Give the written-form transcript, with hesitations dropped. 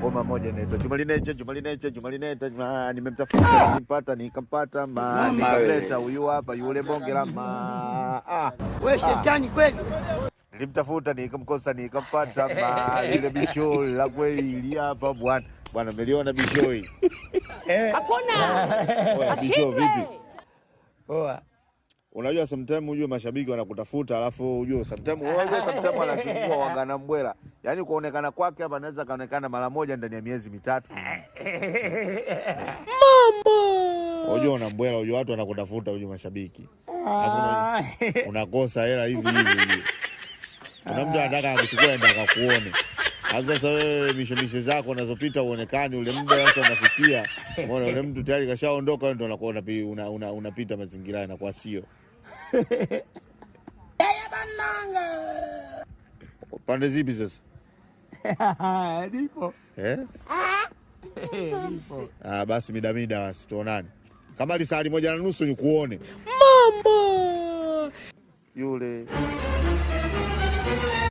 ngoma moja inaitwa Jumalineche, nimemtafuta nikampata, nikamleta huyu hapa yule bonge la wewe shetani kweli. Nilimtafuta nikamkosa nikampata, ile bisho la kweli hapa bwana meliona bisho hii. Hakuna. Bisho vipi? Poa. Unajua sometimes unajua mashabiki wanakutafuta alafu unajua sometimes anachukua wagana mbwela. Yaani kuonekana kwake hapa anaweza kaonekana mara moja ndani ya miezi mitatu. Mama. Unajua una mbwela, unajua watu wanakutafuta unajua mashabiki. Unakosa hela hivi. Kuna mtu anataka akuchukue enda akakuone. Sasa wewe mishemishe zako unazopita uonekane ule muda sasa unafikia. Unaona ule mtu tayari kashaondoka, ndio unakuwa unapita mazingira yanakuwa sio. Pande zipi sasa? Ndipo. Ndipo. Basi midamida basi tuonane. Kama lisali 1:30 nikuone. Mama. Yule